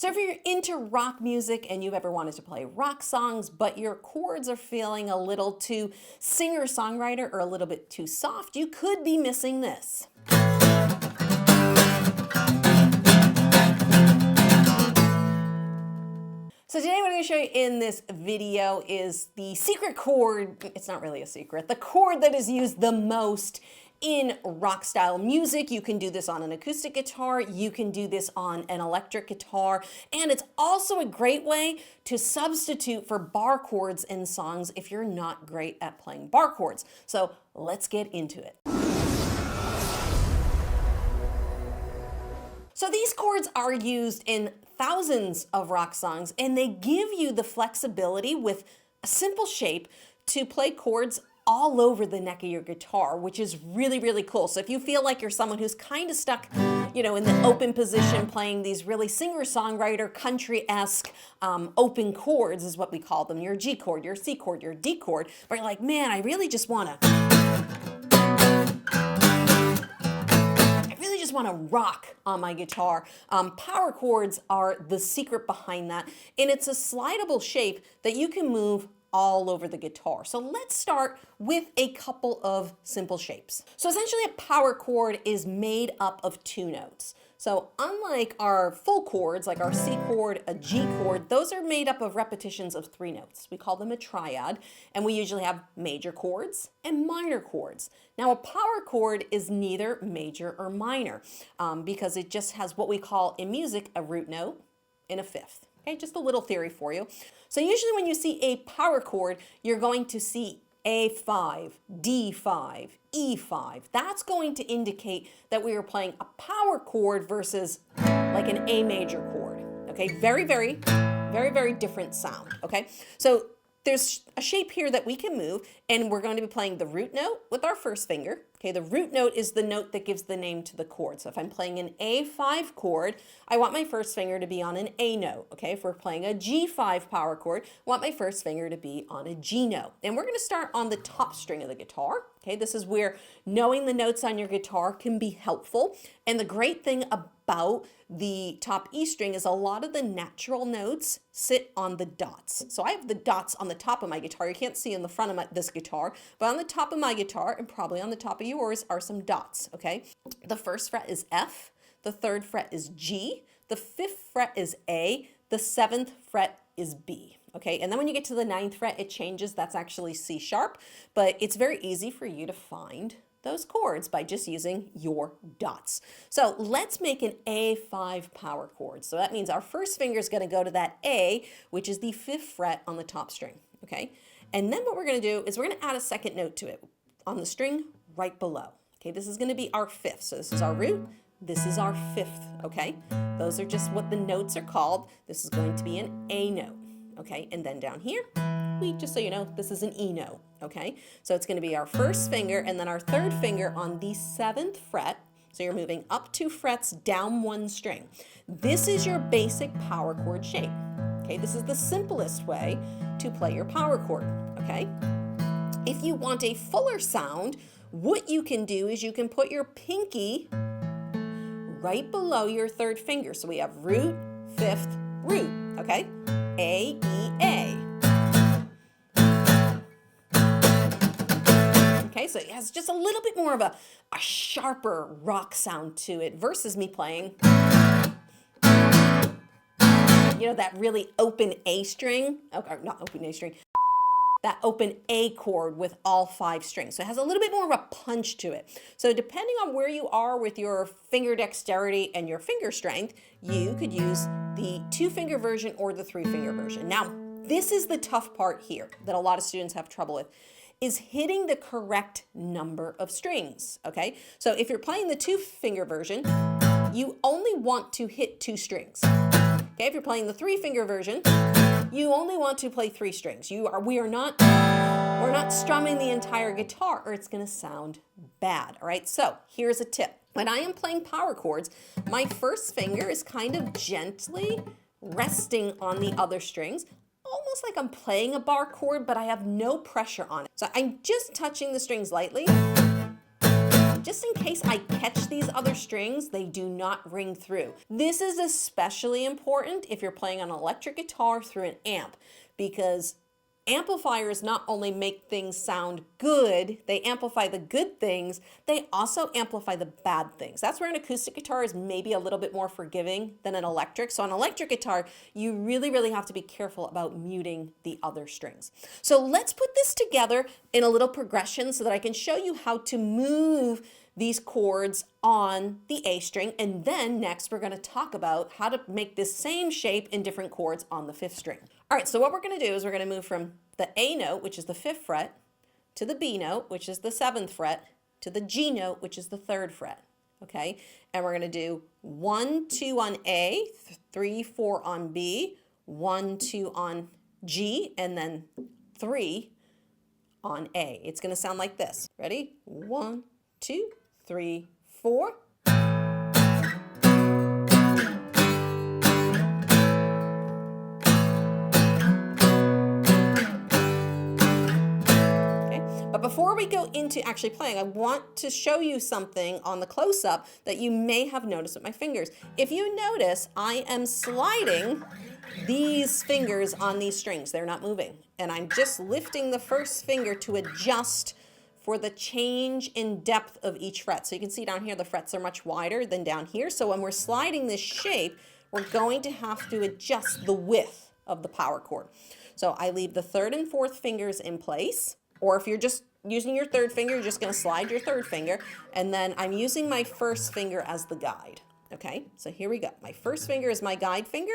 So if you're into rock music and you've ever wanted to play rock songs, but your chords are feeling a little too singer-songwriter or a little bit too soft, you could be missing this. So today what I'm going to show you in this video is the secret chord. It's not really a secret. The chord that is used the most in rock style music. You can do this on an acoustic guitar, you can do this on an electric guitar, and it's also a great way to substitute for bar chords in songs if you're not great at playing bar chords. So let's get into it. So these chords are used in thousands of rock songs, and they give you the flexibility with a simple shape to play chords all over the neck of your guitar, which is really, really cool. So if you feel like you're someone who's kind of stuck, in the open position playing these really singer-songwriter, country-esque open chords is what we call them, your G chord, your C chord, your D chord, but you're like, man, I really just want to rock on my guitar. Power chords are the secret behind that, and it's a slidable shape that you can move all over the guitar. So let's start with a couple of simple shapes. So essentially a power chord is made up of two notes. So unlike our full chords, like our C chord, a G chord, those are made up of repetitions of three notes. We call them a triad, and we usually have major chords and minor chords. Now a power chord is neither major or minor because it just has what we call in music a root note and a fifth. Okay, just a little theory for you. So usually when you see a power chord, you're going to see A5, D5, E5. That's going to indicate that we are playing a power chord versus like an A major chord. Okay, very, very, very, very different sound. Okay, so there's a shape here that we can move, and we're going to be playing the root note with our first finger. Okay, the root note is the note that gives the name to the chord. So if I'm playing an A5 chord, I want my first finger to be on an A note. Okay, if we're playing a G5 power chord, I want my first finger to be on a G note. And we're going to start on the top string of the guitar. Okay, this is where knowing the notes on your guitar can be helpful. And the great thing about the top E string is a lot of the natural notes sit on the dots. So I have the dots on the top of my guitar. You can't see in the front of this guitar, but on the top of my guitar and probably on the top of yours are some dots, okay? The first fret is F, the third fret is G, the fifth fret is A, the seventh fret is B. Okay, and then when you get to the ninth fret, it changes. That's actually C sharp, but it's very easy for you to find those chords by just using your dots. So let's make an A5 power chord. So that means our first finger is going to go to that A, which is the fifth fret on the top string. Okay, and then what we're going to do is we're going to add a second note to it on the string right below. Okay, this is going to be our fifth. So this is our root. This is our fifth. Okay, those are just what the notes are called. This is going to be an A note. Okay, and then down here, just so you know, this is an E note, okay? So it's gonna be our first finger and then our third finger on the seventh fret. So you're moving up 2 frets, down 1 string. This is your basic power chord shape, okay? This is the simplest way to play your power chord, okay? If you want a fuller sound, what you can do is you can put your pinky right below your third finger. So we have root, fifth, root, okay? A, E, A. Okay, so it has just a little bit more of a sharper rock sound to it versus me playing, that really open A string, okay, not open A string, that open A chord with all 5 strings. So it has a little bit more of a punch to it. So depending on where you are with your finger dexterity and your finger strength, you could use the 2-finger version or the 3-finger version. Now, this is the tough part here that a lot of students have trouble with, is hitting the correct number of strings, okay? So if you're playing the 2-finger version, you only want to hit 2 strings. Okay, if you're playing the 3-finger version, you only want to play 3 strings. We're not strumming the entire guitar or it's gonna sound bad, all right? So here's a tip. When I am playing power chords, my first finger is kind of gently resting on the other strings, almost like I'm playing a bar chord, but I have no pressure on it. So I'm just touching the strings lightly. just in case I catch these other strings, they do not ring through. This is especially important if you're playing on an electric guitar through an amp, because amplifiers not only make things sound good, they amplify the good things, they also amplify the bad things. That's where an acoustic guitar is maybe a little bit more forgiving than an electric. So on an electric guitar, you really have to be careful about muting the other strings. So let's put this together in a little progression so that I can show you how to move these chords on the A string, and then next we're going to talk about how to make this same shape in different chords on the 5th string. All right, so what we're going to do is we're going to move from the A note, which is the 5th fret, to the B note, which is the 7th fret, to the G note, which is the 3rd fret. Okay, and we're going to do 1, 2 on A, 3, 4 on B, 1, 2 on G, and then 3 on A. It's going to sound like this. Ready? 1, 2, 3, 4. But before we go into actually playing, I want to show you something on the close-up that you may have noticed with my fingers. If you notice, I am sliding these fingers on these strings. They're not moving. And I'm just lifting the first finger to adjust for the change in depth of each fret. So you can see down here the frets are much wider than down here. So when we're sliding this shape, we're going to have to adjust the width of the power chord. So I leave the 3rd and 4th fingers in place. Or if you're just using your 3rd finger, you're just going to slide your 3rd finger. And then I'm using my 1st finger as the guide. Okay, so here we go. My 1st finger is my guide finger.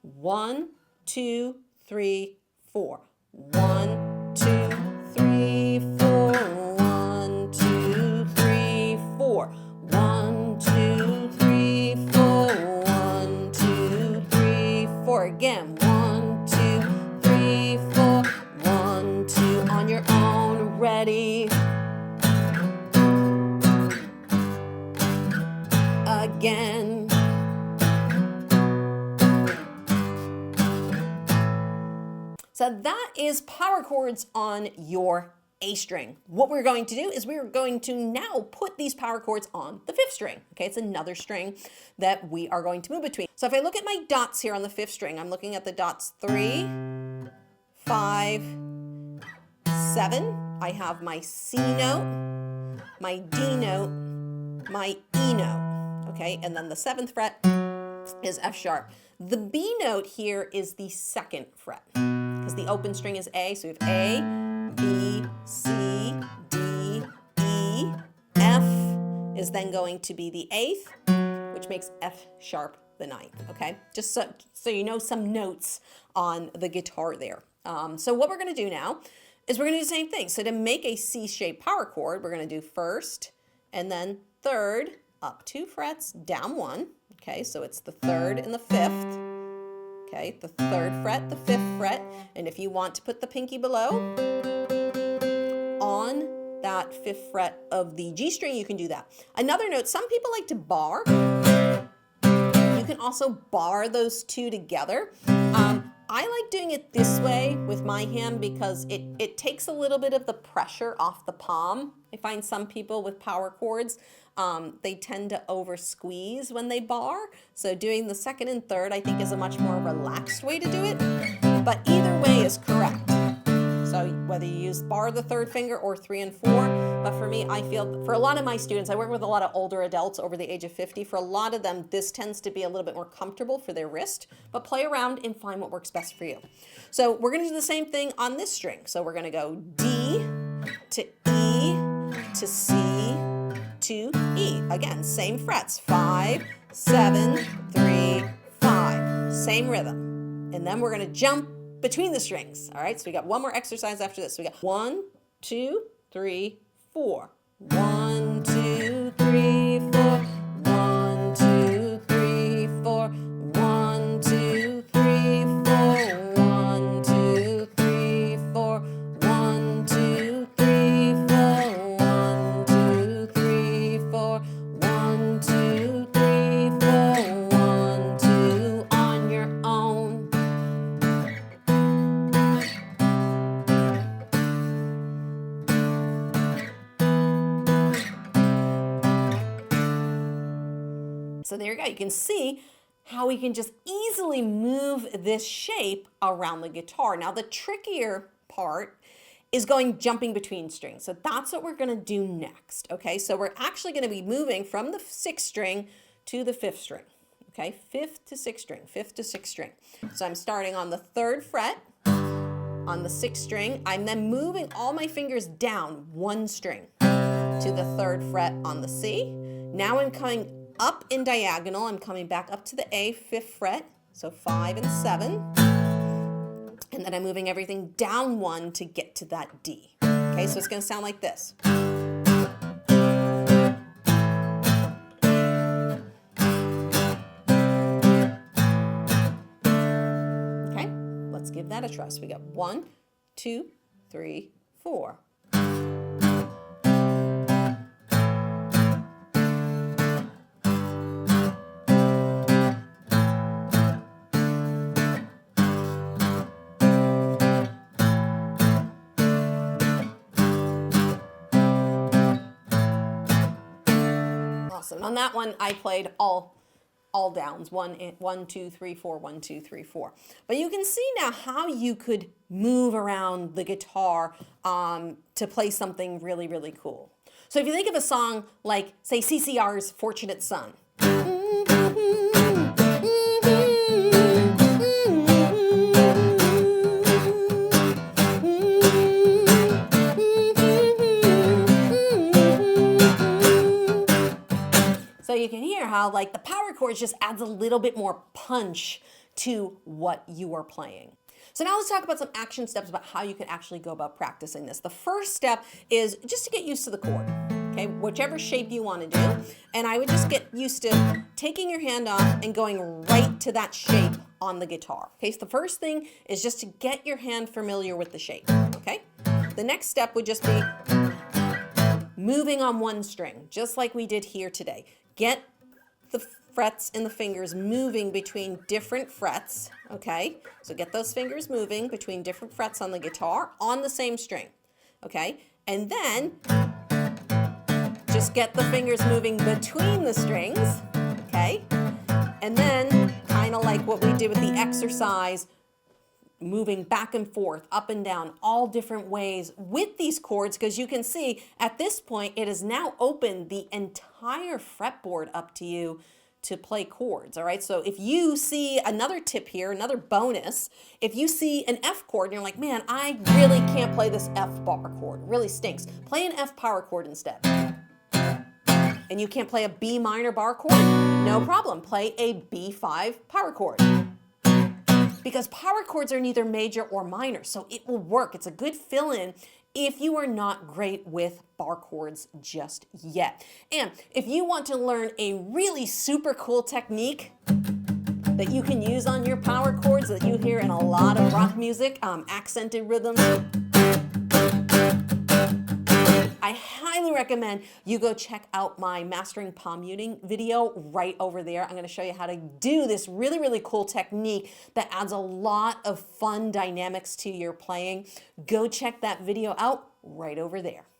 1, 2, 3, 4. 1, 2, 3, 4. 1, 2, 3, 4. 1, 2, 3, 4. 1, 2, 3, 4. Again. 1, 2, 3, 4. 1, 2 on your own. Ready? Again. So that is power chords on your A string. What we're going to do is we're going to now put these power chords on the 5th string. Okay, it's another string that we are going to move between. So if I look at my dots here on the 5th string, I'm looking at the dots 3, 5, 7. I have my C note, my D note, my E note. Okay, and then the 7th fret is F sharp. The B note here is the 2nd fret, because the open string is A, so we have A, B, C, D, E, F is then going to be the 8th, which makes F sharp the 9th, okay? Just so you know some notes on the guitar there. So what we're going to do now is we're going to do the same thing. So to make a C-shaped power chord, we're going to do 1st and then 3rd, up 2 frets, down 1. Okay, so it's the 3rd and the 5th. Okay, the 3rd fret, the 5th fret, and if you want to put the pinky below on that 5th fret of the G string, you can do that. Another note, some people like to bar. You can also bar those two together. I like doing it this way with my hand because it takes a little bit of the pressure off the palm. I find some people with power chords, they tend to over squeeze when they bar. So doing the 2nd and 3rd, I think, is a much more relaxed way to do it. But either way is correct. So whether you use bar the 3rd finger or 3 and 4, but for me, I feel for a lot of my students, I work with a lot of older adults over the age of 50. For a lot of them, this tends to be a little bit more comfortable for their wrist, but play around and find what works best for you. So we're going to do the same thing on this string. So we're going to go D to E to C to E. Again, same frets, 5, 7, 3, 5. Same rhythm. And then we're going to jump between the strings. All right, so we got one more exercise after this. We got 1, 2, 3, 4. 1, 2, 3, 4. 1, 2, 3, 4. 1, 2, 3, 4. 1, 2, 3, 4. 1, 2, 3, 4. 1, 2, 3, 4. 1, 2, 3, 4. 1, 2 on your own. So there you go. You can see how we can just easily move this shape around the guitar. Now the trickier part is jumping between strings. So that's what we're gonna do next, okay? So we're actually gonna be moving from the 6th string to the 5th string, okay? 5th to 6th string, 5th to 6th string. So I'm starting on the 3rd fret on the 6th string. I'm then moving all my fingers down 1 string to the 3rd fret on the C. Now I'm coming up in diagonal. I'm coming back up to the A, 5th fret, so 5 and 7. And then I'm moving everything down 1 to get to that D. Okay, so it's going to sound like this. Okay, let's give that a try. So we got 1, 2, 3, 4. Awesome. On that one, I played all downs, 1, 2, 3, 4, 1, 2, 3, 4. But you can see now how you could move around the guitar to play something really, really cool. So if you think of a song like, say, CCR's Fortunate Son. So you can hear how like the power chords just adds a little bit more punch to what you are playing. So now let's talk about some action steps about how you can actually go about practicing this. The first step is just to get used to the chord, okay? Whichever shape you want to do. And I would just get used to taking your hand off and going right to that shape on the guitar. Okay, so the first thing is just to get your hand familiar with the shape, okay? The next step would just be moving on 1 string, just like we did here today. Get the frets and the fingers moving between different frets, okay? So get those fingers moving between different frets on the guitar on the same string, okay? And then just get the fingers moving between the strings, okay? And then kind of like what we did with the exercise, moving back and forth, up and down, all different ways with these chords, because you can see at this point it has now opened the entire fretboard up to you to play chords, all right? So if you see another tip here, another bonus, if you see an F chord and you're like, man, I really can't play this F bar chord, it really stinks. Play an F power chord instead. And you can't play a B minor bar chord? No problem, play a B5 power chord. Because power chords are neither major or minor, so it will work. It's a good fill-in if you are not great with bar chords just yet. And if you want to learn a really super cool technique that you can use on your power chords that you hear in a lot of rock music, accented rhythms, I highly recommend you go check out my mastering palm muting video right over there. I'm going to show you how to do this really, really cool technique that adds a lot of fun dynamics to your playing. Go check that video out right over there.